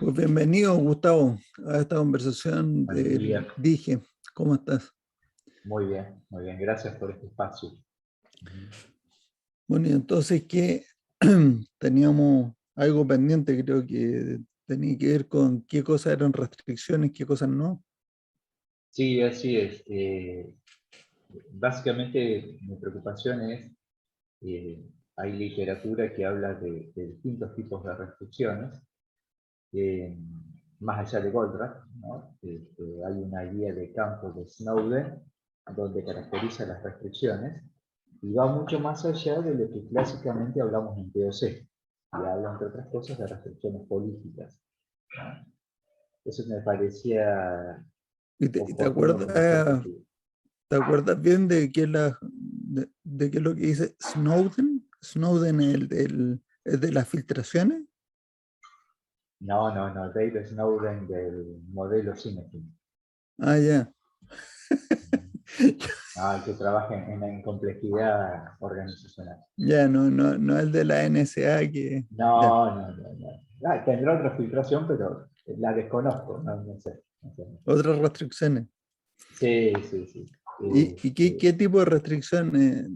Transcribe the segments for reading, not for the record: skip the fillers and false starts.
Pues bienvenido, Gustavo, a esta conversación Buen día. del Dije. ¿Cómo estás? Muy bien. Gracias por este espacio. Bueno, y entonces que teníamos algo pendiente, creo que tenía que ver con qué cosas eran restricciones, qué cosas no. Sí, así es. Básicamente mi preocupación es, hay literatura que habla de distintos tipos de restricciones, eh, más allá de Goldratt, ¿no? Hay una guía de campo de Snowden donde caracteriza las restricciones y va mucho más allá de lo que clásicamente hablamos en POC. Y habla, entre otras cosas, de restricciones políticas, ¿no? Eso me parecía ¿Y te oportuno conversar contigo. te acuerdas bien de qué, de qué es lo que dice Snowden? Snowden es es de las filtraciones. No, David Snowden del modelo Cinefin. Ah, ya. El que trabaja en complejidad organizacional. Ya, no el de la NSA que... Ya, No. Tendrá otra filtración, pero la desconozco, no sé. otras restricciones. Sí. ¿Y qué tipo de restricciones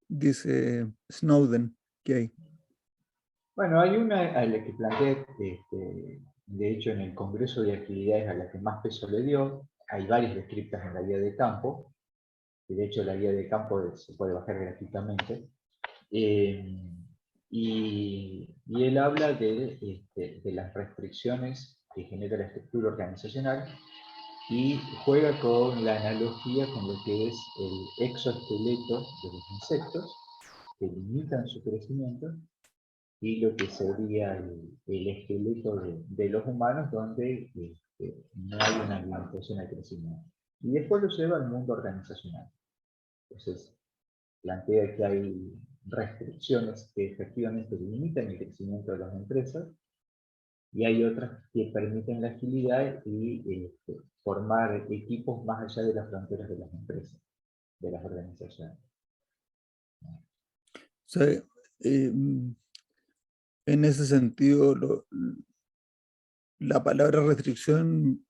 dice Snowden que hay? Bueno, hay una a la que planteé, de hecho, en el Congreso de Actividades a la que más peso le dio. Hay varias descritas en la guía de campo, que de hecho la guía de campo se puede bajar gratuitamente. Y él habla de las restricciones que genera la estructura organizacional y juega con la analogía con lo que es el exoesqueleto de los insectos, que limitan su crecimiento, y lo que sería el esqueleto de los humanos, donde no hay una limitación al crecimiento. Y después lo lleva al mundo organizacional. Entonces, plantea que hay restricciones que efectivamente limitan el crecimiento de las empresas y hay otras que permiten la agilidad y formar equipos más allá de las fronteras de las empresas, de las organizaciones. O sea, en ese sentido, la palabra restricción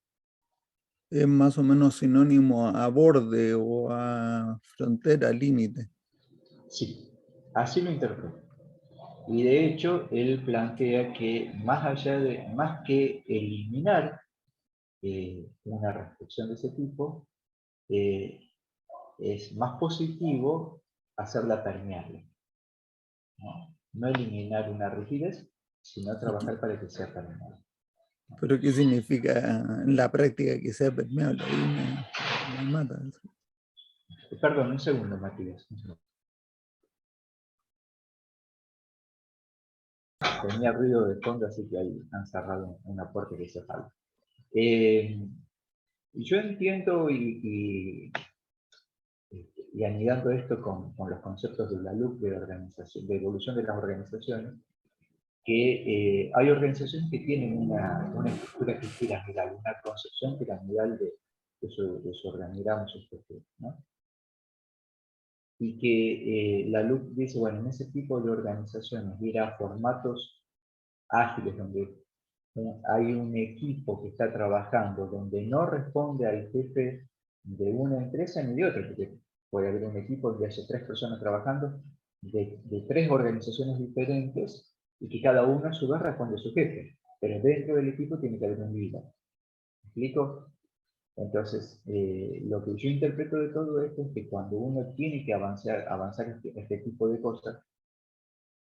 es más o menos sinónimo a borde o a frontera, límite. Sí, así lo interpreto. Y de hecho, él plantea que más que eliminar una restricción de ese tipo, eh, es más positivo hacerla permeable. No eliminar una rigidez, sino ¿Y trabajar para que sea permeable. pero qué significa en la práctica que sea permeable? Ahí me mata. Perdón, un segundo, Matías. Tenía ruido de fondo, así que ahí han cerrado una puerta que se falta. Yo entiendo y anidando esto con los conceptos de la LUC de organización, de evolución de las organizaciones, que hay organizaciones que tienen una estructura que es piramidal, una concepción piramidal de su organigrama, su estructura, ¿no? Y que la LUC dice, bueno, en ese tipo de organizaciones ir a formatos ágiles donde hay un equipo que está trabajando, donde no responde al jefe de una empresa ni de otra, porque puede haber un equipo donde haya 3 personas trabajando de 3 organizaciones diferentes y que cada uno a su vez responde a su jefe, pero dentro del equipo tiene que haber un líder. ¿Me explico? Entonces, lo que yo interpreto de todo esto es que cuando uno tiene que avanzar este tipo de cosas,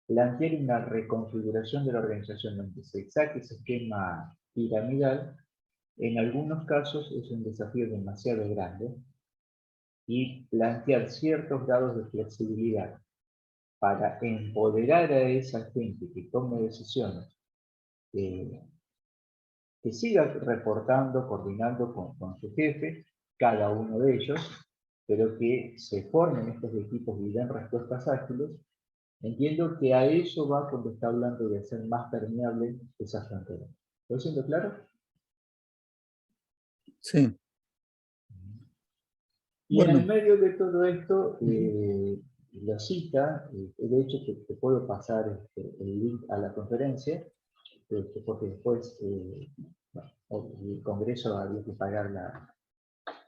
plantear una reconfiguración de la organización donde se saque ese esquema piramidal, en algunos casos es un desafío demasiado grande, y plantear ciertos grados de flexibilidad para empoderar a esa gente que tome decisiones, que siga reportando, coordinando con su jefe, cada uno de ellos, pero que se formen estos equipos y den respuestas ágiles. Entiendo que a eso va cuando está hablando de hacer más permeable esa frontera. ¿Estoy siendo claro? Sí, Y en el bueno. medio de todo esto, lo cita, de hecho te puedo pasar el link a la conferencia, porque después el Congreso había que pagar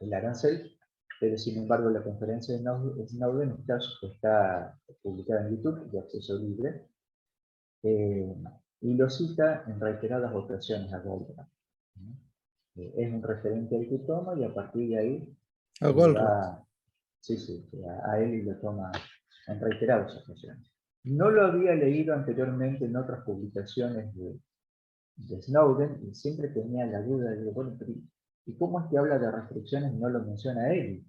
el arancel, pero sin embargo la conferencia de Snowden está publicada en YouTube, de acceso libre, y lo cita en reiteradas ocasiones a Goldman. Es un referente al que toma y a partir de ahí A Goldrat. a él y lo toma en reiteradas ocasiones. No lo había leído anteriormente en otras publicaciones de Snowden y siempre tenía la duda de, bueno, ¿y cómo es que habla de restricciones y no lo menciona él?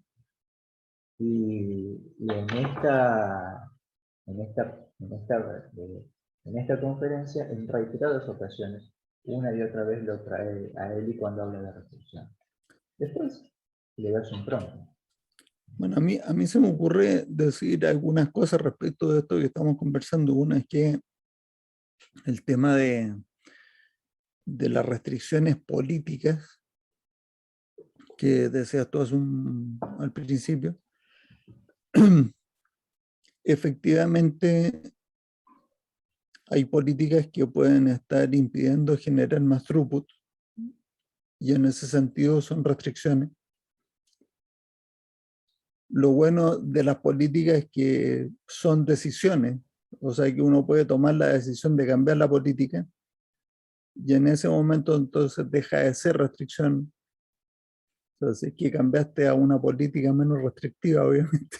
Y en esta conferencia, en reiteradas ocasiones, una y otra vez lo trae a Eli cuando habla de restricción. Después le da su impronta. Bueno, a mí se me ocurre decir algunas cosas respecto de esto que estamos conversando. Una es que el tema de las restricciones políticas que decías tú al principio, efectivamente hay políticas que pueden estar impidiendo generar más throughput y en ese sentido son restricciones. Lo bueno de las políticas es que son decisiones, o sea que uno puede tomar la decisión de cambiar la política y en ese momento entonces deja de ser restricción. Entonces, es que cambiaste a una política menos restrictiva, obviamente.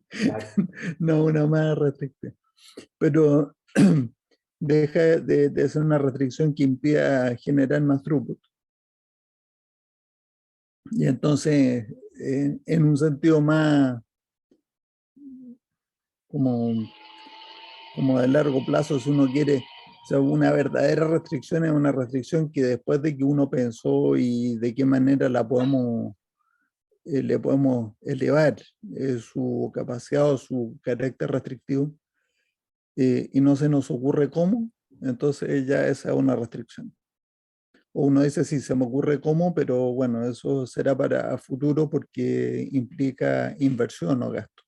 Claro. No una más restrictiva. Pero deja de ser una restricción que impida generar más throughput. Y entonces, en un sentido más como de largo plazo, si uno quiere, o sea, una verdadera restricción es una restricción que después de que uno pensó y de qué manera la podemos, le podemos elevar su capacidad o su carácter restrictivo, y no se nos ocurre cómo, entonces ya esa es una restricción. O uno dice, sí, se me ocurre cómo, pero bueno, eso será para futuro porque implica inversión o gasto.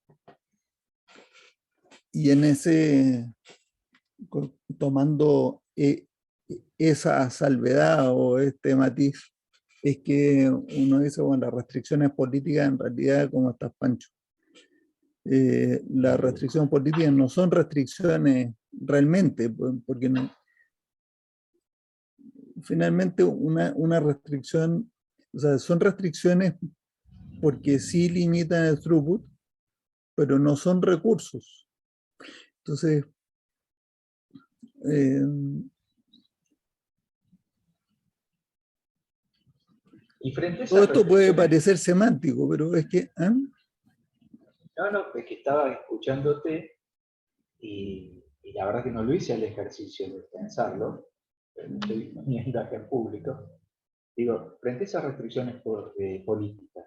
Y en ese, tomando esa salvedad o este matiz, es que uno dice, bueno, las restricciones políticas en realidad, como estás, Pancho, las restricciones políticas no son restricciones realmente, porque no, finalmente una restricción, o sea, son restricciones porque sí limitan el throughput, pero no son recursos. Entonces, Y frente a todo esas esto puede restricciones, parecer semántico, pero es que... no, es que estaba escuchándote y la verdad que no lo hice el ejercicio de pensarlo, pero me estoy poniendo acá en público. Digo, frente a esas restricciones políticas,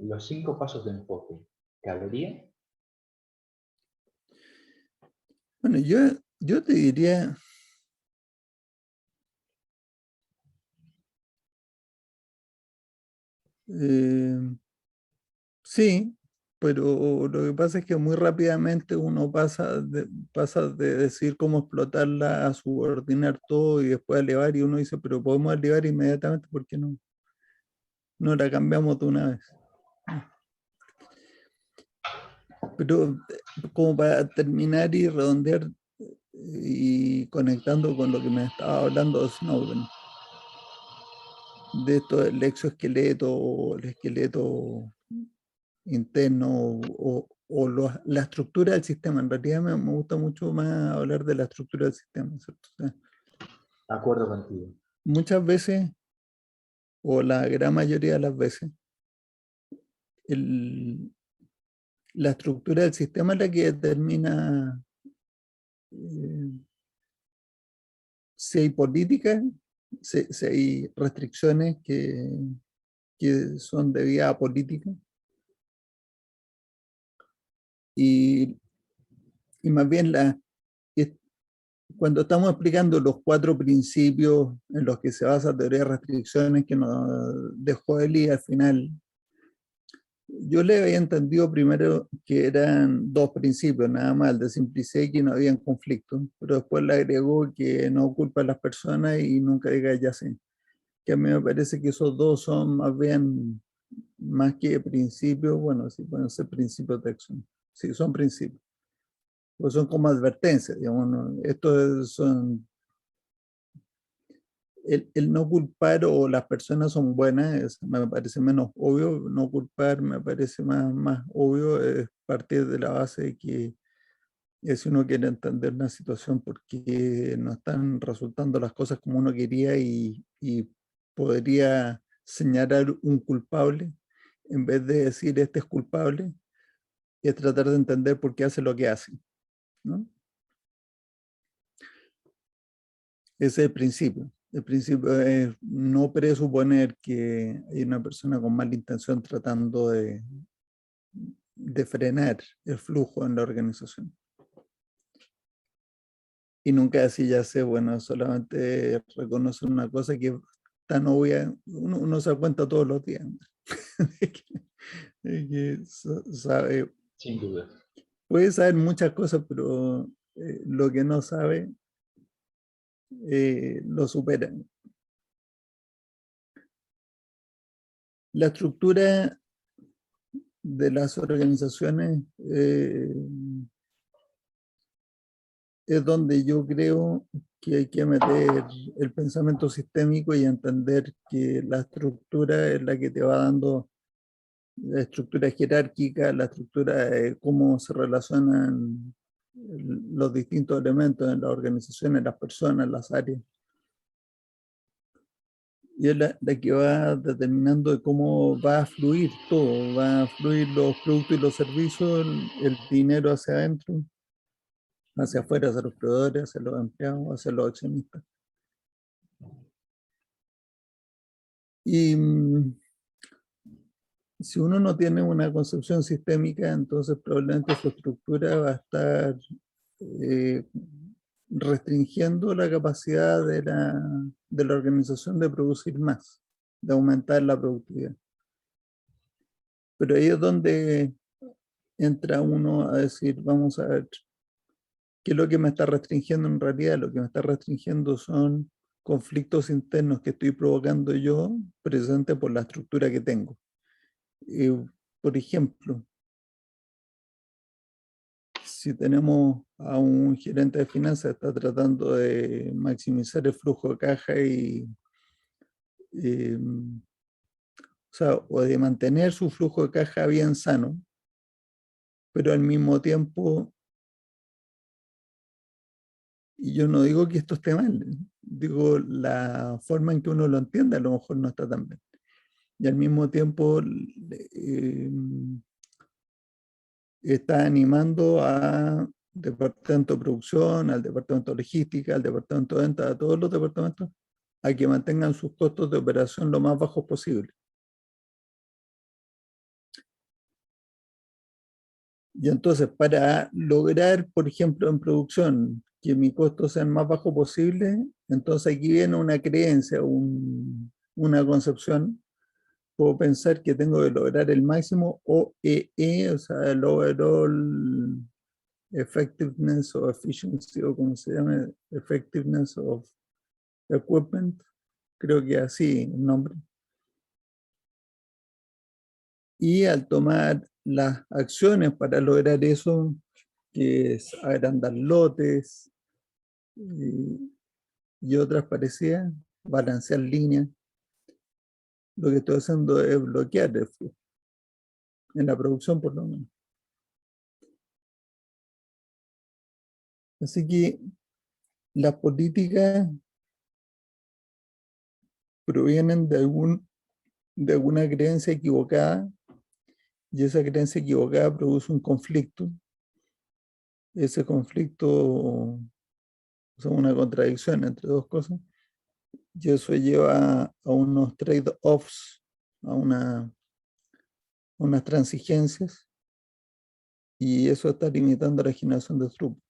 los 5 pasos de enfoque, ¿cabería? Bueno, yo te diría, sí, pero lo que pasa es que muy rápidamente uno pasa de decir cómo explotarla a subordinar todo y después elevar, y uno dice, pero podemos elevar inmediatamente porque no la cambiamos de una vez. Pero como para terminar y redondear y conectando con lo que me estaba hablando de Snowden, de esto del exoesqueleto o el esqueleto interno la estructura del sistema. En realidad me gusta mucho más hablar de la estructura del sistema, ¿cierto? O sea, De acuerdo contigo. muchas veces, o la gran mayoría de las veces, la estructura del sistema es la que determina si hay políticas, si hay restricciones que son debidas a política. Y más bien cuando estamos explicando los 4 principios en los que se basa la teoría de restricciones que nos dejó Eli al final, yo le había entendido primero que eran dos principios, nada más, el de simplicidad y que no habían conflicto, pero después le agregó que no culpa a las personas y nunca diga ya sé. Que a mí me parece que esos dos son más bien, más que principios, bueno, sí pueden ser principios de acción. Sí, son principios. Pues son como advertencias, digamos, ¿no? Estos son el no culpar o las personas son buenas, me parece menos obvio, no culpar me parece más obvio, es partir de la base de que si uno quiere entender una situación porque no están resultando las cosas como uno quería y podría señalar un culpable, en vez de decir este es culpable, es tratar de entender por qué hace lo que hace, ¿no? Ese es el principio. El principio es no presuponer que hay una persona con mala intención tratando de frenar el flujo en la organización. Y nunca decir, ya sé, bueno, solamente reconocer una cosa que es tan obvia, uno se da cuenta todos los días. Sabe, Sin duda. puede saber muchas cosas, pero lo que no sabe lo supera. La estructura de las organizaciones es donde yo creo que hay que meter el pensamiento sistémico y entender que la estructura es la que te va dando la estructura jerárquica, la estructura de cómo se relacionan los distintos elementos en las organizaciones, las personas, las áreas. Y es la que va determinando de cómo va a fluir todo, va a fluir los productos y los servicios, el dinero hacia adentro, hacia afuera, hacia los proveedores, hacia los empleados, hacia los accionistas. Y si uno no tiene una concepción sistémica, entonces probablemente su estructura va a estar eh, restringiendo la capacidad de la organización de producir más, de aumentar la productividad. Pero ahí es donde entra uno a decir, vamos a ver, ¿qué es lo que me está restringiendo en realidad? Lo que me está restringiendo son conflictos internos que estoy provocando yo, precisamente por la estructura que tengo. Por ejemplo, si tenemos a un gerente de finanzas que está tratando de maximizar el flujo de caja o sea, o de mantener su flujo de caja bien sano, pero al mismo tiempo, y yo no digo que esto esté mal, digo la forma en que uno lo entiende a lo mejor no está tan bien. Y al mismo tiempo está animando a departamento de producción, al departamento de logística, al departamento de venta, a todos los departamentos, a que mantengan sus costos de operación lo más bajos posible. Y entonces, para lograr, por ejemplo, en producción, que mi costo sea el más bajo posible, entonces aquí viene una creencia, una concepción. Puedo pensar que tengo que lograr el máximo OEE, o sea, el Overall Effectiveness o Efficiency, o como se llama, Effectiveness of Equipment, creo que así el nombre. Y al tomar las acciones para lograr eso, que es agrandar lotes y otras parecidas, balancear líneas, lo que estoy haciendo es bloquear el flujo, en la producción por lo menos. Así que las políticas provienen de alguna creencia equivocada y esa creencia equivocada produce un conflicto. Ese conflicto, o sea, una contradicción entre dos cosas, y eso lleva a unos trade-offs, a unas transigencias, y eso está limitando la generación de throughput.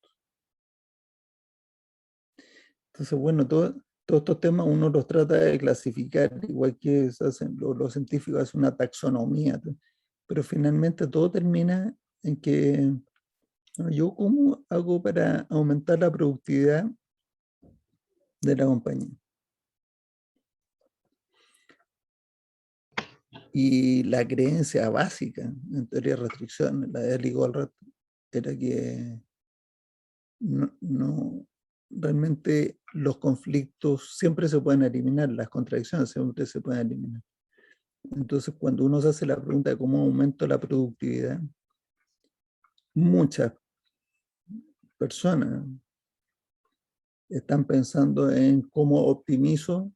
Entonces, bueno, todos estos temas uno los trata de clasificar, igual que se hacen, los científicos hacen una taxonomía pero finalmente todo termina en que yo cómo hago para aumentar la productividad de la compañía. Y la creencia básica en teoría de restricción, la de Eli Goldratt, era que realmente los conflictos siempre se pueden eliminar, las contradicciones siempre se pueden eliminar. Entonces, cuando uno se hace la pregunta de cómo aumento la productividad, muchas personas están pensando en cómo optimizo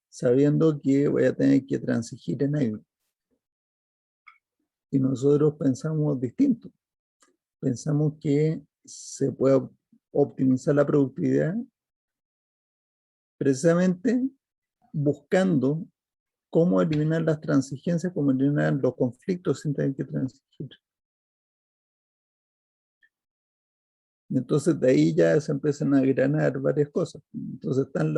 sabiendo que voy a tener que transigir en ello. Y nosotros pensamos distinto. Pensamos que se puede optimizar la productividad precisamente buscando cómo eliminar las transigencias, cómo eliminar los conflictos sin tener que transigir. Entonces de ahí ya se empiezan a granar varias cosas. Entonces están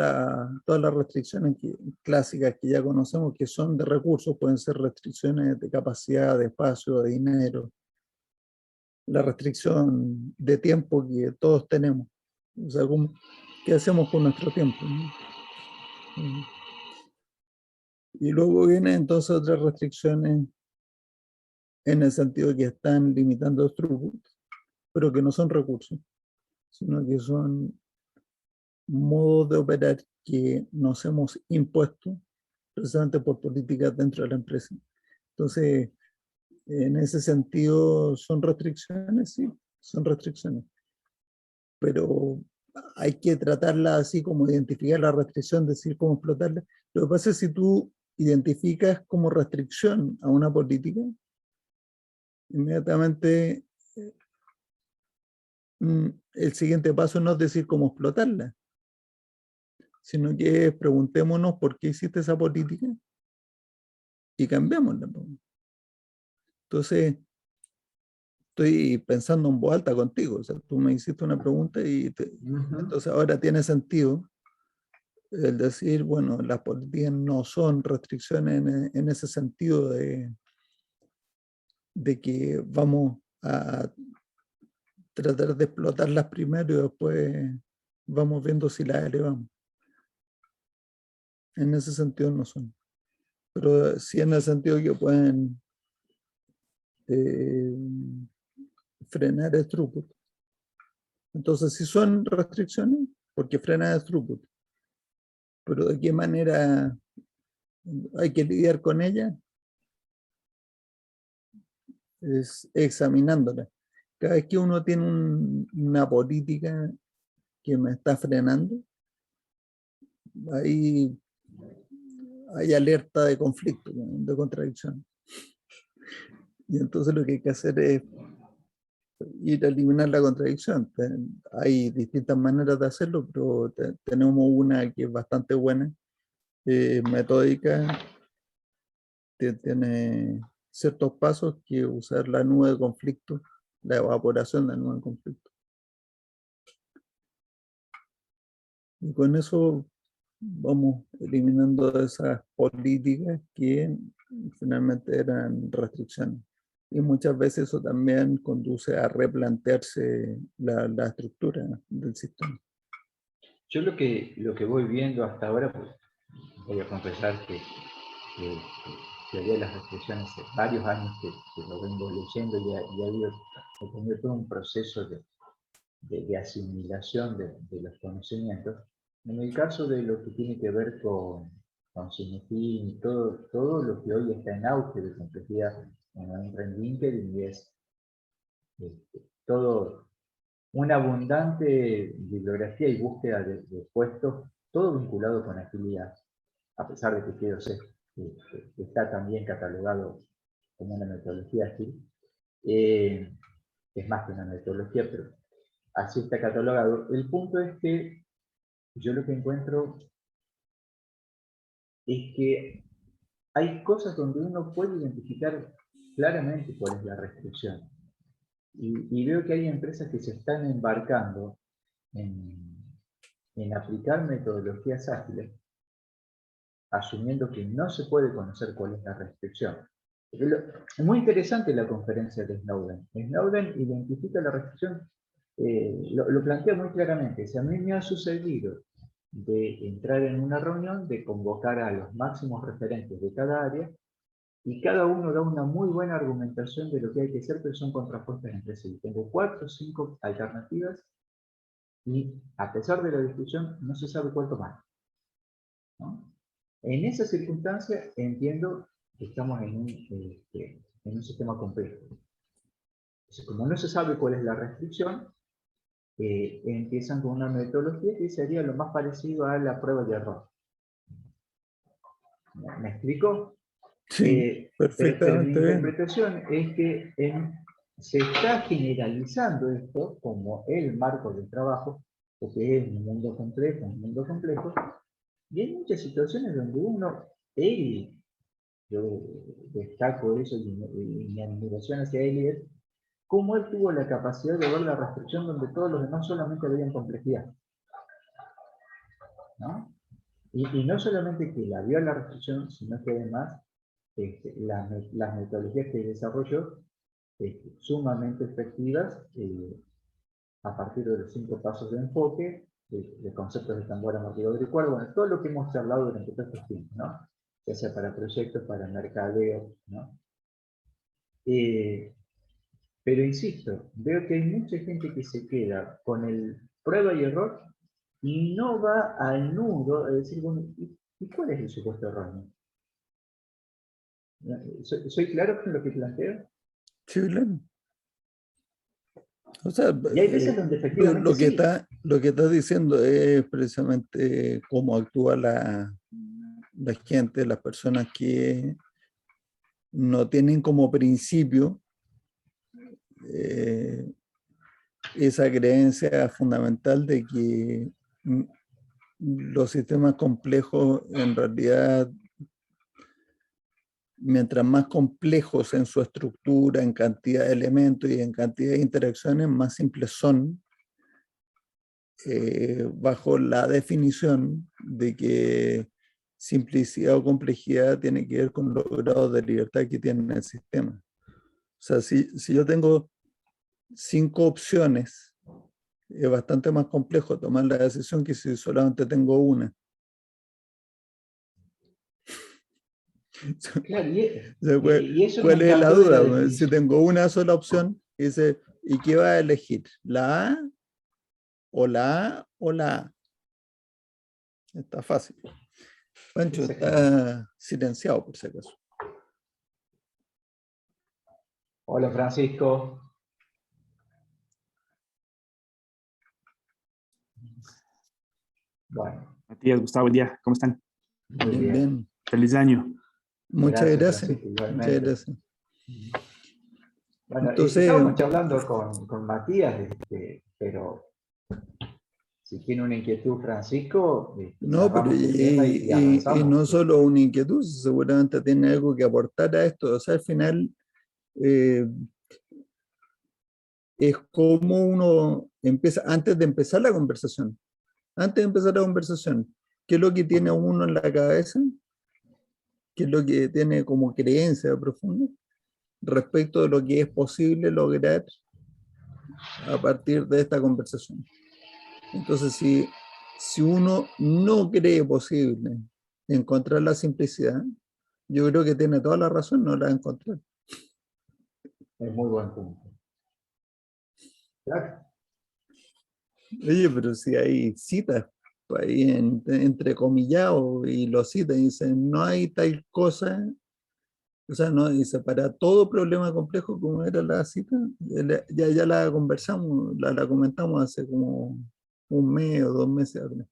todas las restricciones clásicas que ya conocemos, que son de recursos, pueden ser restricciones de capacidad, de espacio, de dinero. La restricción de tiempo que todos tenemos. O sea, ¿qué hacemos con nuestro tiempo? Y luego vienen entonces otras restricciones en el sentido de que están limitando los throughput, pero que no son recursos, sino que son modos de operar que nos hemos impuesto precisamente por políticas dentro de la empresa. Entonces, en ese sentido, ¿son restricciones? Sí, son restricciones. Pero hay que tratarla así como identificar la restricción, decir cómo explotarla. Lo que pasa es que si tú identificas como restricción a una política, inmediatamente el siguiente paso no es decir cómo explotarla, sino que preguntémonos por qué hiciste esa política y cambiémosla. Entonces, estoy pensando en voz alta contigo, o sea, tú me hiciste una pregunta y entonces ahora tiene sentido el decir, bueno, las políticas no son restricciones en ese sentido de que vamos a tratar de explotarlas primero y después vamos viendo si las elevamos. En ese sentido no son. Pero sí en el sentido que pueden frenar el throughput. Entonces, si son restricciones, porque frenan el throughput. Pero ¿de qué manera hay que lidiar con ella? Es examinándola. Cada vez que uno tiene una política que me está frenando, ahí hay alerta de conflicto, de contradicción. Y entonces lo que hay que hacer es ir a eliminar la contradicción. Hay distintas maneras de hacerlo, pero tenemos una que es bastante buena, metódica, tiene ciertos pasos que usar la nube de conflicto, la evaporación de la nube de conflicto. Y con eso vamos eliminando esas políticas que finalmente eran restricciones. Y muchas veces eso también conduce a replantearse la estructura del sistema. Yo lo que voy viendo hasta ahora, pues voy a confesar que teoría de las restricciones hace varios años que lo vengo leyendo y he tenido todo un proceso de asimilación de los conocimientos. En el caso de lo que tiene que ver con Cinefin y todo lo que hoy está en auge de complejidad, entra en LinkedIn y es todo una abundante bibliografía y búsqueda de puestos, todo vinculado con agilidad, a pesar de que G2C está también catalogado como una metodología ágil. Es más que una metodología, pero así está catalogado. El punto es que yo lo que encuentro es que hay cosas donde uno puede identificar claramente cuál es la restricción. Y veo que hay empresas que se están embarcando en aplicar metodologías ágiles, asumiendo que no se puede conocer cuál es la restricción. Es muy interesante la conferencia de Snowden. Snowden identifica la restricción, lo plantea muy claramente. Si a mí me ha sucedido de entrar en una reunión, de convocar a los máximos referentes de cada área, y cada uno da una muy buena argumentación de lo que hay que hacer, pero son contrapuestas entre sí. Tengo 4 o 5 alternativas y a pesar de la discusión no se sabe cuál tomar, ¿no? En esa circunstancia entiendo que estamos en un sistema complejo. Entonces, como no se sabe cuál es la restricción, empiezan con una metodología que sería lo más parecido a la prueba de error. ¿Me explico? Sí, Pero mi perfectamente bien. interpretación es que se está generalizando esto como el marco del trabajo, porque es un mundo complejo, y hay muchas situaciones donde yo destaco eso y mi admiración hacia él es cómo él tuvo la capacidad de ver la restricción donde todos los demás solamente veían complejidad, ¿no? Y no solamente que la vio la restricción, sino que además las metodologías que desarrolló sumamente efectivas a partir de los 5 pasos de enfoque, de conceptos de tambor amortiguador y cuerda, bueno, todo lo que hemos hablado durante todos estos tiempos, ¿no? Ya sea para proyectos, para mercadeo, ¿no? Pero insisto, veo que hay mucha gente que se queda con el prueba y error y no va al nudo de decir, bueno, ¿y cuál es el supuesto error? ¿Soy claro con lo que planteo? Sí, claro. O sea, Y hay veces donde lo, efectivamente lo que sí. está, lo que estás diciendo es precisamente cómo actúa la gente, las personas que no tienen como principio eh, esa creencia fundamental de que los sistemas complejos en realidad, mientras más complejos en su estructura, en cantidad de elementos y en cantidad de interacciones, más simples son, bajo la definición de que simplicidad o complejidad tiene que ver con los grados de libertad que tiene el sistema. O sea, si yo tengo 5 opciones, es bastante más complejo tomar la decisión que si solamente tengo una. Claro, O sea, y eso me ¿cuál es la encantó de la duda? Pues, si definición. tengo una sola opción, dice, ¿y qué va a elegir? ¿La A o la A o la A? Está fácil. Pancho Exactamente. está silenciado por si acaso. Hola Francisco. Bueno, Matías, Gustavo, buen día, ¿cómo están? muy Bien, bien. bien. Feliz año. Muchas Gracias gracias. Francisco, Muchas igualmente. gracias. Bueno, Entonces, estábamos charlando con Matías, pero si tiene una inquietud Francisco, no, pero cerramos este tema y y avanzamos. no solo una inquietud, seguramente tiene algo que aportar a esto. O sea, al final eh, es como uno empieza, antes de empezar la conversación, ¿qué es lo que tiene uno en la cabeza? ¿Qué es lo que tiene como creencia profunda respecto de lo que es posible lograr a partir de esta conversación? Entonces, si uno no cree posible encontrar la simplicidad, yo creo que tiene toda la razón, no la va a encontrar. Es muy buen punto. Claro. Oye, pero si hay citas ahí entrecomillado y lo citan y dicen, no hay tal cosa, o sea, no, dice, para todo problema complejo, como era la cita, ya la conversamos, la comentamos hace como un mes o 2 meses atrás.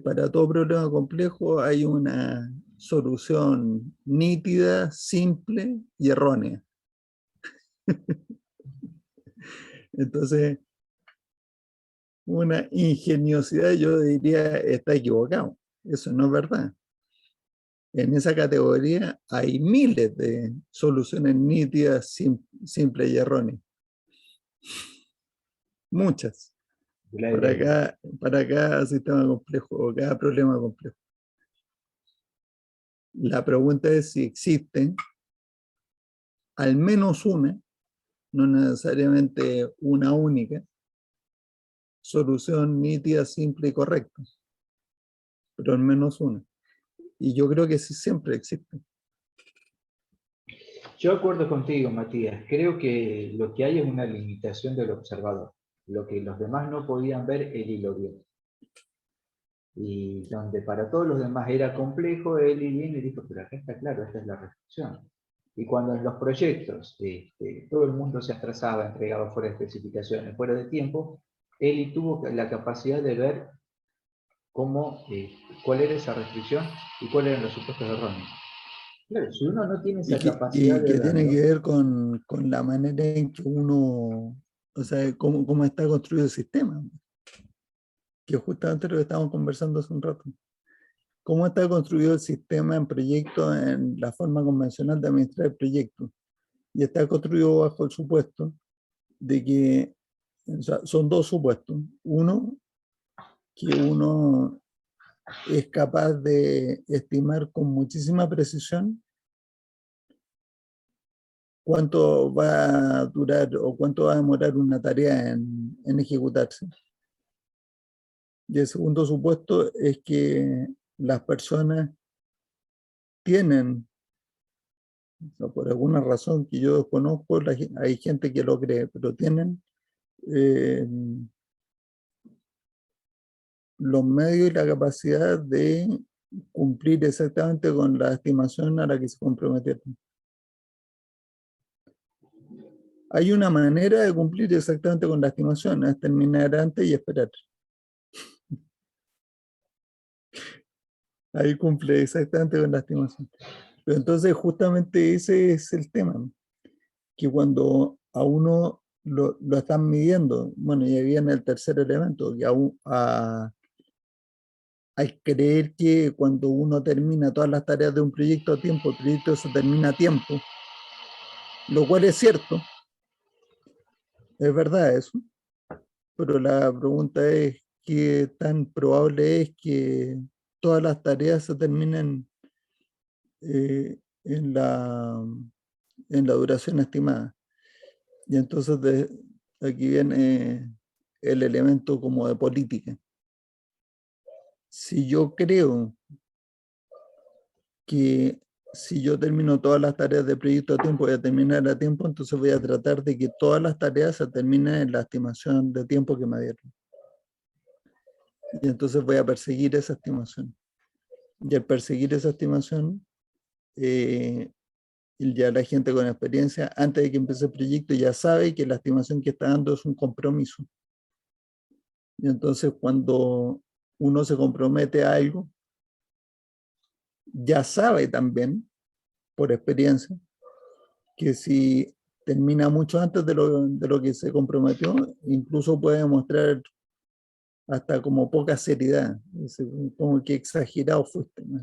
Para todo problema complejo hay una solución nítida, simple y errónea. Entonces, una ingeniosidad, yo diría, está equivocado. Eso no es verdad. En esa categoría hay miles de soluciones nítidas, simples y erróneas. Muchas. Para cada sistema complejo o cada problema complejo. La pregunta es si existen al menos una, no necesariamente una única, solución nítida, simple y correcta, pero al menos una. Y yo creo que sí siempre existe. Yo acuerdo contigo, Matías. Creo que lo que hay es una limitación del observador. Lo que los demás no podían ver, él lo vio. Y donde para todos los demás era complejo, él viene y dijo, pero acá está claro, esta es la restricción. Y cuando en los proyectos todo el mundo se atrasaba, entregaba fuera de especificaciones, fuera de tiempo, él tuvo la capacidad de ver cómo, cuál era esa restricción y cuáles eran los supuestos erróneos. Claro, si uno no tiene esa capacidad de Que tiene verlo, que ver con la manera en que uno, o sea, cómo está construido el sistema, que es justamente lo que estábamos conversando hace un rato. ¿Cómo está construido el sistema en proyectos en la forma convencional de administrar el proyecto? Y está construido bajo el supuesto de que, o sea, son dos supuestos. Uno, que uno es capaz de estimar con muchísima precisión cuánto va a durar o cuánto va a demorar una tarea en ejecutarse. Y el segundo supuesto es que las personas tienen, o por alguna razón que yo desconozco, hay gente que lo cree, pero tienen los medios y la capacidad de cumplir exactamente con la estimación a la que se comprometieron. Hay una manera de cumplir exactamente con la estimación, es terminar antes y esperar. Ahí cumple exactamente con la estimación. Pero entonces justamente ese es el tema, que cuando a uno lo están midiendo, bueno, y ahí viene el tercer elemento, que al creer que cuando uno termina todas las tareas de un proyecto a tiempo, el proyecto se termina a tiempo, lo cual es cierto, es verdad eso, pero la pregunta es qué tan probable es que todas las tareas se terminen eh, en la, en la duración estimada. Y entonces aquí viene el elemento como de política. Si yo creo que si yo termino todas las tareas de proyecto a tiempo, voy a terminar a tiempo, entonces voy a tratar de que todas las tareas se terminen en la estimación de tiempo que me dieron. Y entonces voy a perseguir esa estimación. Y al perseguir esa estimación, ya la gente con experiencia, antes de que empiece el proyecto, ya sabe que la estimación que está dando es un compromiso. Y entonces cuando uno se compromete a algo, ya sabe también, por experiencia, que si termina mucho antes de lo que se comprometió, incluso puede mostrar hasta como poca seriedad, como que exagerado fuiste, ¿no?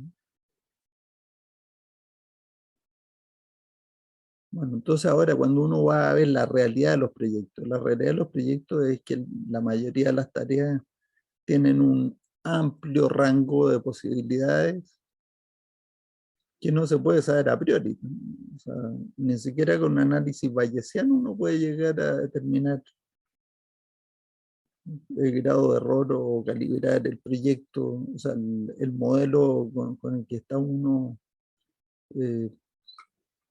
Bueno, entonces ahora cuando uno va a ver la realidad de los proyectos, la realidad de los proyectos es que la mayoría de las tareas tienen un amplio rango de posibilidades que no se puede saber a priori. O sea, ni siquiera con un análisis bayesiano uno puede llegar a determinar el grado de error o calibrar el proyecto, o sea, el modelo con el que está uno eh,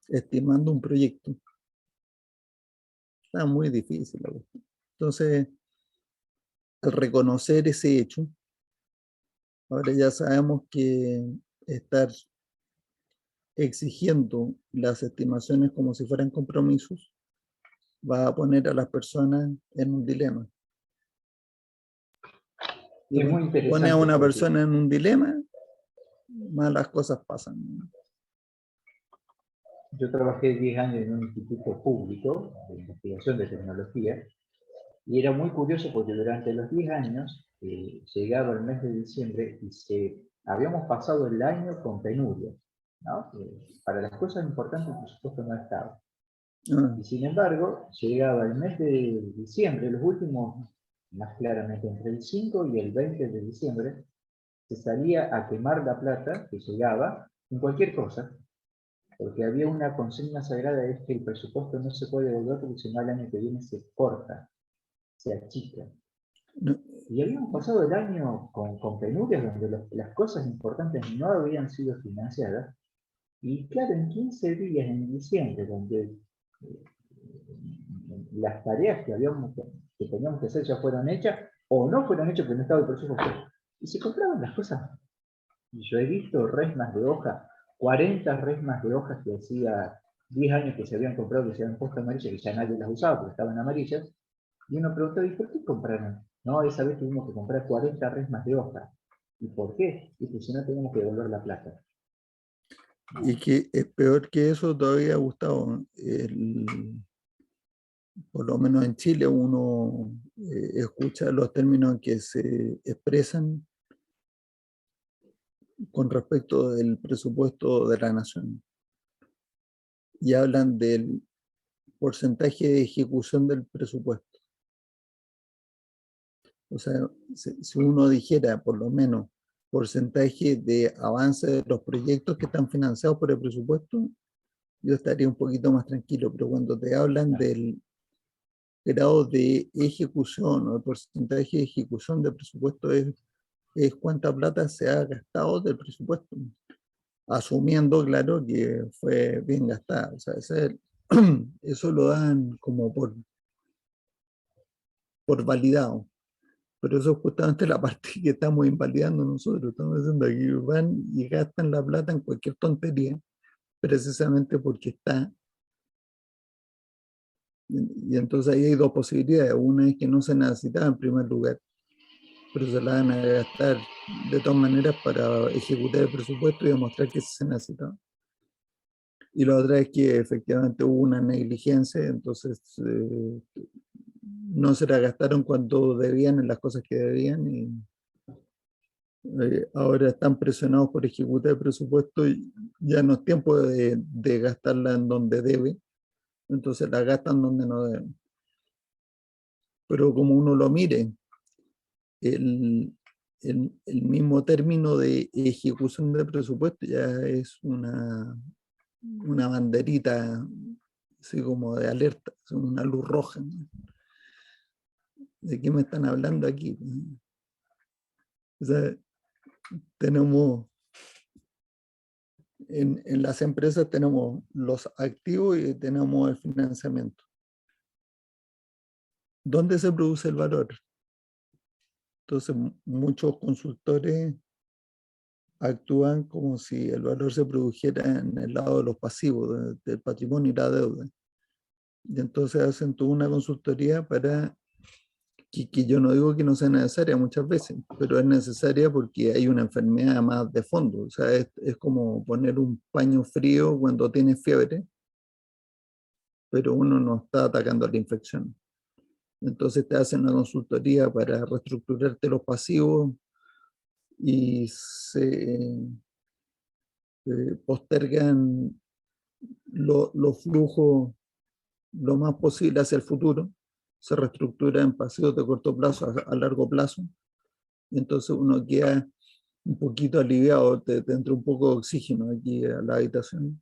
estimando un proyecto. Está muy difícil la cuestión. Entonces, al reconocer ese hecho, ahora ya sabemos que estar exigiendo las estimaciones como si fueran compromisos va a poner a las personas en un dilema. Y es muy cuando pone a interesante una porque persona en un dilema, malas cosas pasan. yo trabajé 10 años en un instituto público de investigación de tecnología y era muy curioso porque durante los 10 años llegaba el mes de diciembre y habíamos pasado el año con penuria, ¿no? Para las cosas importantes, por supuesto, no estaba. Ah, Y sin embargo, llegaba el mes de diciembre, los últimos, más claramente entre el 5 y el 20 de diciembre, se salía a quemar la plata que llegaba en cualquier cosa. porque había una consigna sagrada, es que el presupuesto no se puede devolver porque si no el año que viene se corta, se achica. No, Y habíamos pasado el año con penurias donde las cosas importantes no habían sido financiadas. Y claro, en 15 días en diciembre, donde las tareas que teníamos que hacer ya fueron hechas, o no fueron hechas porque no estaba el presupuesto, y se compraban las cosas. Y yo he visto resmas de hoja, 40 resmas de hojas que hacía 10 años que se habían comprado, que se habían puesto amarillas, que ya nadie las usaba porque estaban amarillas, y uno preguntaba, ¿y por qué compraron? No, esa vez tuvimos que comprar 40 resmas de hoja. ¿Y por qué? Y pues si no teníamos que devolver la plata. y que es peor que eso todavía, Gustavo. Por lo menos en Chile uno escucha los términos que se expresan con respecto del presupuesto de la nación y hablan del porcentaje de ejecución del presupuesto. O sea, si uno dijera por lo menos porcentaje de avance de los proyectos que están financiados por el presupuesto, yo estaría un poquito más tranquilo, pero cuando te hablan del grado de ejecución o el porcentaje de ejecución del presupuesto es cuánta plata se ha gastado del presupuesto, asumiendo, claro, que fue bien gastada. O sea, eso lo dan como por validado, pero eso es justamente la parte que estamos invalidando nosotros. Estamos diciendo que van y gastan la plata en cualquier tontería, precisamente porque está. Y entonces ahí hay dos posibilidades. Una es que no se necesitaba en primer lugar, pero se la van a gastar de todas maneras para ejecutar el presupuesto y demostrar que se necesitaba. Y la otra es que efectivamente hubo una negligencia, entonces no se la gastaron cuando debían en las cosas que debían y ahora están presionados por ejecutar el presupuesto y ya no es tiempo de gastarla en donde debe, entonces la gastan donde no deben. Pero como uno lo mire, el mismo término de ejecución del presupuesto ya es una banderita así como de alerta, una luz roja, ¿no? ¿De qué me están hablando aquí? O sea, tenemos, en las empresas tenemos los activos y tenemos el financiamiento. ¿Dónde se produce el valor? Entonces, muchos consultores actúan como si el valor se produjera en el lado de los pasivos, del patrimonio y la deuda. Y entonces hacen toda una consultoría para que yo no digo que no sea necesaria muchas veces, pero es necesaria porque hay una enfermedad más de fondo. O sea, es como poner un paño frío cuando tienes fiebre, pero uno no está atacando a la infección. Entonces te hacen una consultoría para reestructurarte los pasivos y se postergan los flujos lo más posible hacia el futuro, se reestructura en pasivos de corto plazo a largo plazo, y entonces uno queda un poquito aliviado, te entra un poco de oxígeno aquí a la habitación,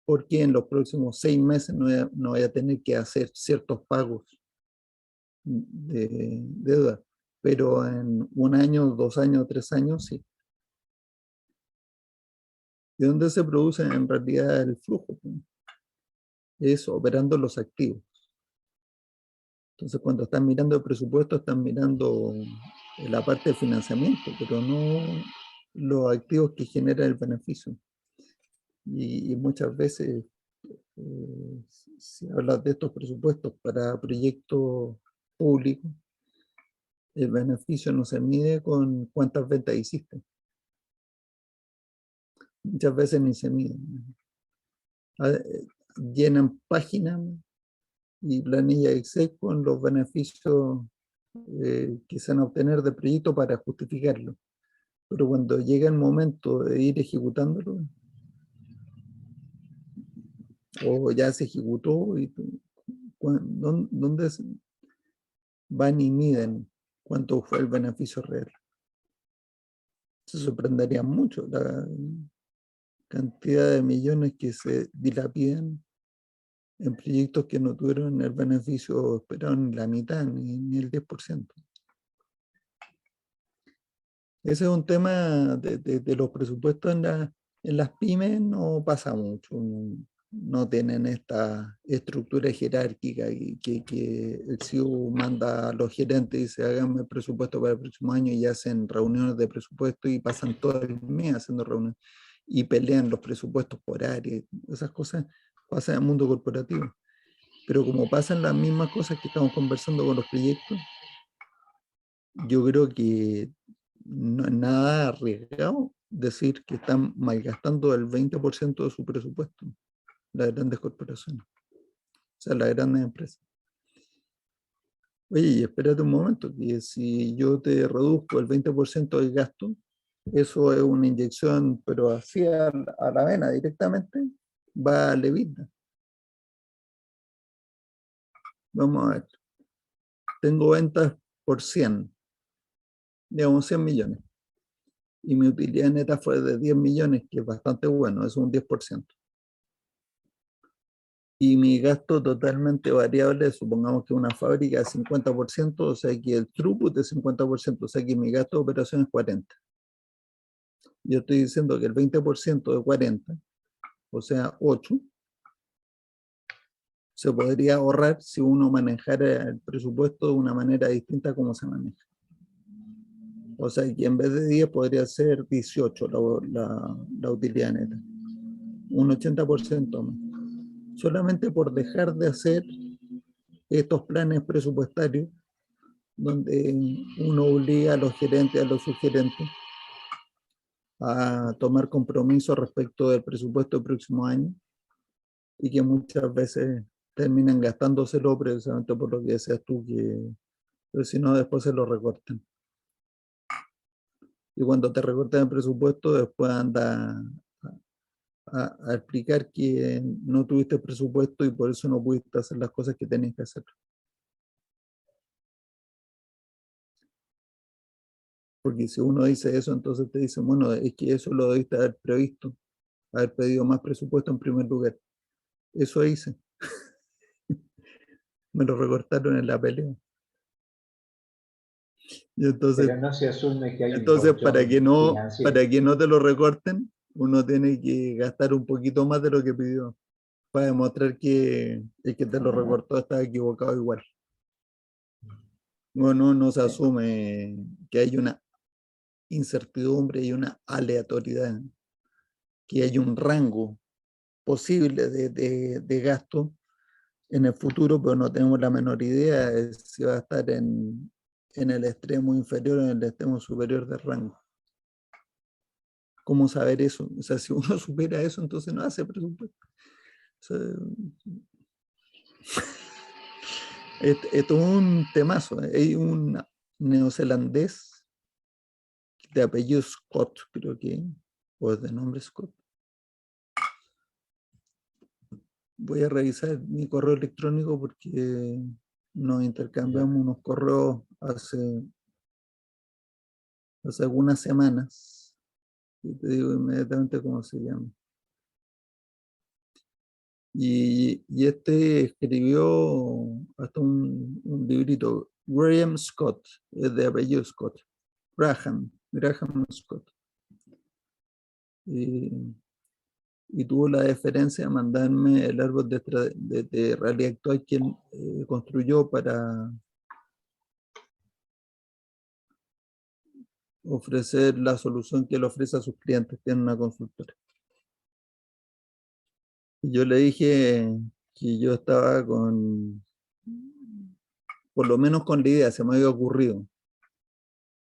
porque en los próximos 6 meses no voy a tener que hacer ciertos pagos de deuda, pero en 1 año, 2 años, 3 años, sí. ¿De dónde se produce en realidad el flujo? Es operando los activos. Entonces, cuando están mirando el presupuesto, están mirando la parte de financiamiento, pero no los activos que generan el beneficio. Y muchas veces, si hablas de estos presupuestos para proyectos públicos, el beneficio no se mide con cuántas ventas hiciste. Muchas veces ni se mide. Llenan páginas y planillas Excel con los beneficios que se van a obtener del proyecto para justificarlo. Pero cuando llega el momento de ir ejecutándolo, o ya se ejecutó, ¿dónde van y miden cuánto fue el beneficio real? Se sorprenderían mucho. cantidad de millones que se dilapidan en proyectos que no tuvieron el beneficio esperado ni la mitad, ni el 10%. Ese es un tema de los presupuestos en las pymes, no pasa mucho. No tienen esta estructura jerárquica que el CEO manda a los gerentes y dice, háganme el presupuesto para el próximo año, y hacen reuniones de presupuesto y pasan todo el mes haciendo reuniones y pelean los presupuestos por área. Esas cosas pasan en el mundo corporativo. Pero como pasan las mismas cosas que estamos conversando con los proyectos, yo creo que no es nada arriesgado decir que están malgastando el 20% de su presupuesto, las grandes corporaciones, o sea, las grandes empresas. Oye, y espérate un momento, que si yo te reduzco el 20% del gasto, eso es una inyección, pero así a la vena directamente, va a EBITDA. Vamos a ver. Tengo ventas por 100, digamos 100 millones. Y mi utilidad neta fue de 10 millones, que es bastante bueno, es un 10%. Y mi gasto totalmente variable, supongamos que una fábrica es 50%, o sea que el throughput es 50%, o sea que mi gasto de operación es 40%. Yo estoy diciendo que el 20% de 40, o sea 8, se podría ahorrar si uno manejara el presupuesto de una manera distinta a como se maneja. O sea que en vez de 10 podría ser 18 la utilidad neta, un 80% más. Solamente por dejar de hacer estos planes presupuestarios donde uno obliga a los gerentes, a los subgerentes a tomar compromisos respecto del presupuesto del próximo año y que muchas veces terminan gastándoselo precisamente por lo que decías tú, que pero si no después se lo recortan. Y cuando te recortan el presupuesto, después anda a explicar que no tuviste presupuesto y por eso no pudiste hacer las cosas que tenías que hacer. Porque si uno dice eso, entonces te dicen, bueno, es que eso lo debiste haber previsto, haber pedido más presupuesto en primer lugar. Eso hice. Me lo recortaron en la pelea. Y entonces, Pero no se asume que hay un entonces para financiero. que no te lo recorten, uno tiene que gastar un poquito más de lo que pidió para demostrar que el que te lo recortó estaba equivocado igual. No se asume que hay una incertidumbre y una aleatoriedad, que hay un rango posible de gasto en el futuro, pero no tenemos la menor idea de si va a estar en el extremo inferior o en el extremo superior del rango. ¿Cómo saber eso? O sea, si uno supera eso, entonces no hace presupuesto. O sea, esto es un temazo. Hay un neozelandés de apellido Scott, creo que, o de nombre Scott. Voy a revisar mi correo electrónico porque nos intercambiamos unos correos hace algunas semanas. Y te digo inmediatamente cómo se llama. Y este escribió hasta un librito, Graham Scott, es de apellido Scott, Graham Scott. Y tuvo la deferencia de mandarme el árbol de realidad actual que él construyó para ofrecer la solución que él ofrece a sus clientes, que es una consultora. Y yo le dije que yo estaba por lo menos con la idea, se me había ocurrido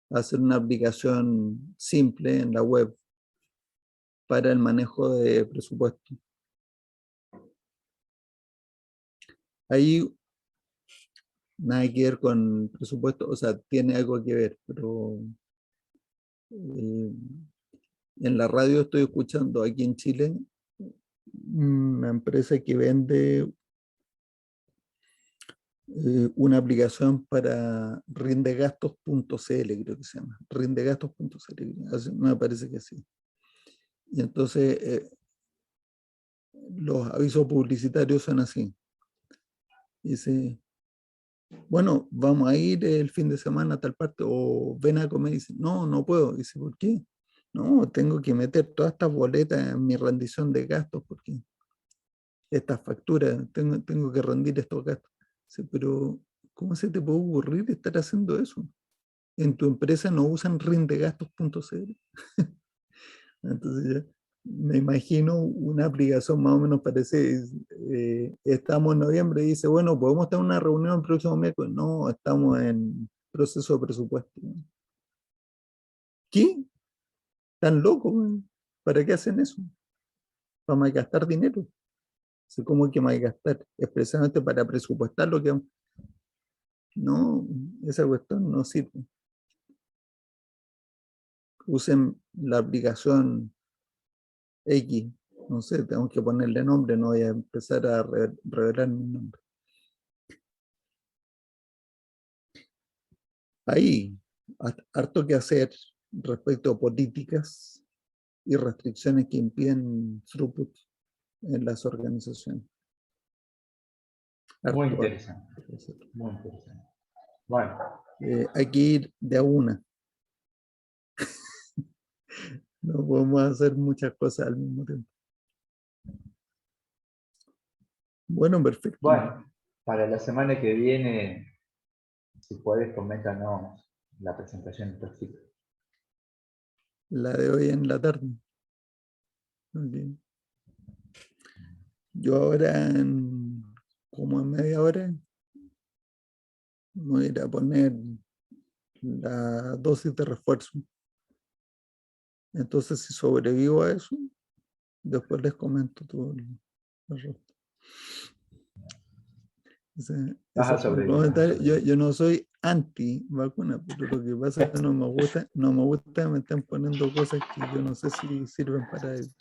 hacer una aplicación simple en la web para el manejo de presupuesto. Ahí nada que ver con presupuesto, o sea, tiene algo que ver, pero en la radio estoy escuchando aquí en Chile una empresa que vende una aplicación para rindegastos.cl, creo que se llama, rindegastos.cl, me parece que sí. Y entonces los avisos publicitarios son así. Dice, bueno, vamos a ir el fin de semana a tal parte, o ven a comer, y dice, no, no puedo. Dice, ¿por qué? No, tengo que meter todas estas boletas en mi rendición de gastos, porque estas facturas, tengo que rendir estos gastos. Dice, pero ¿cómo se te puede ocurrir estar haciendo eso? En tu empresa no usan rindegastos.cl. Entonces ya me imagino una aplicación más o menos parece, estamos en noviembre y dice, bueno, ¿podemos tener una reunión el próximo miércoles? No, estamos en proceso de presupuesto. ¿Qué? ¿Tan locos? ¿Para qué hacen eso? ¿Para malgastar dinero? ¿Cómo hay que malgastar? Expresamente para presupuestar lo que... No, esa cuestión no sirve. Usen la aplicación X, no sé, tengo que ponerle nombre, no voy a empezar a revelar mi nombre. Hay harto que hacer respecto a políticas y restricciones que impiden throughput en las organizaciones. Muy Harto, interesante. Muy interesante. Bueno. hay que ir de a una. No podemos hacer muchas cosas al mismo tiempo. Bueno, perfecto. Bueno, para la semana que viene, si puedes, coméntanos la presentación de estos chicos. La de hoy en la tarde. Okay. Yo ahora, como en media hora, voy a ir a poner la dosis de refuerzo. Entonces, si sobrevivo a eso, después les comento todo el resto. Vas a sobrevivir. Yo no soy anti vacuna, pero lo que pasa es que no me gusta que me estén poniendo cosas que yo no sé si sirven para ello.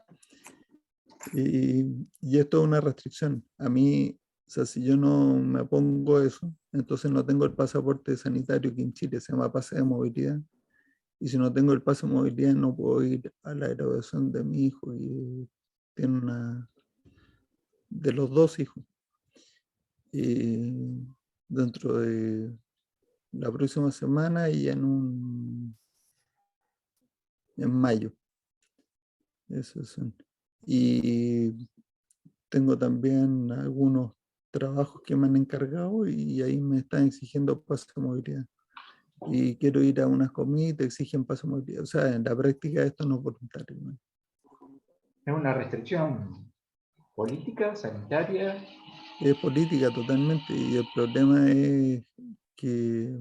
Y esto es una restricción. A mí, o sea, si yo no me pongo eso, entonces no tengo el pasaporte sanitario que en Chile se llama pase de movilidad. Y si no tengo el pase de movilidad, no puedo ir a la graduación de mi hijo, y tiene de los dos hijos. Y dentro de la próxima semana y en mayo. Eso son. Y tengo también algunos trabajos que me han encargado y ahí me están exigiendo pase de movilidad. Y quiero ir a unas comidas y te exigen pase de movilidad. O sea, en la práctica esto no es voluntario, ¿no? Es una restricción política, sanitaria. Es política totalmente, y el problema es que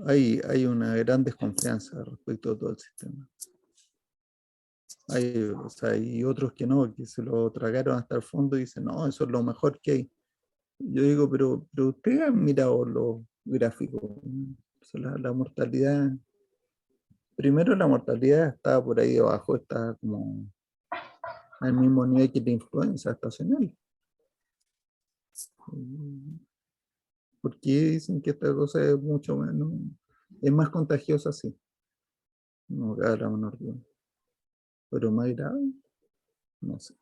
hay una gran desconfianza respecto a todo el sistema. O sea, hay otros que no, que se lo tragaron hasta el fondo y dicen, no, eso es lo mejor que hay. Yo digo, pero ustedes han mirado los gráficos. O sea, la mortalidad, primero la mortalidad está por ahí abajo, está como al mismo nivel que la influenza estacional. ¿Por qué dicen que esta cosa es mucho menos, es más contagiosa? Sí, no cabe la menor duda. Pero más grave, no sé.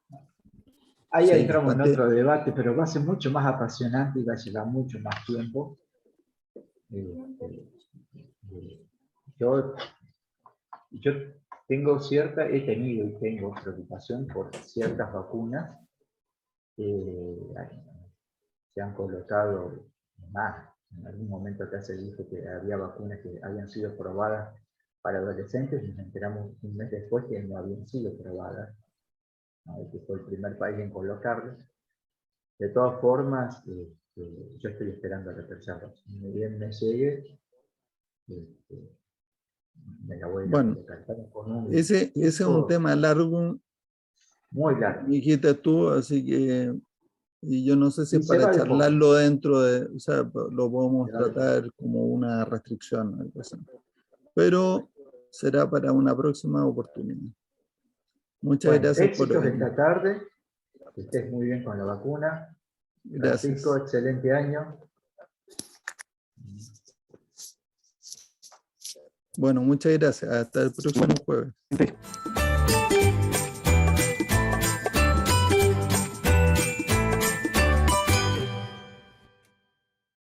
Ahí Sí, entramos en otro debate, pero va a ser mucho más apasionante y va a llevar mucho más tiempo. Yo he tenido y tengo preocupación por ciertas vacunas que se han colocado más. En algún momento acá se dijo que había vacunas que habían sido probadas para adolescentes y nos enteramos un mes después que no habían sido probadas, ¿no? Que fue el primer país en colocarlas. De todas formas, yo estoy esperando la tercera dosis. Ni bien me llegue, me la voy a colocar. Ese es un tema largo, muy largo, dijiste tú, así que, y yo no sé si y es para charlarlo de dentro de, o sea, lo podemos tratar como una restricción, algo así. Pero será para una próxima oportunidad. Muchas gracias por éxitos venir. esta tarde, que estés muy bien con la vacuna. Gracias. Francisco, excelente año. Bueno, muchas gracias. Hasta el próximo jueves.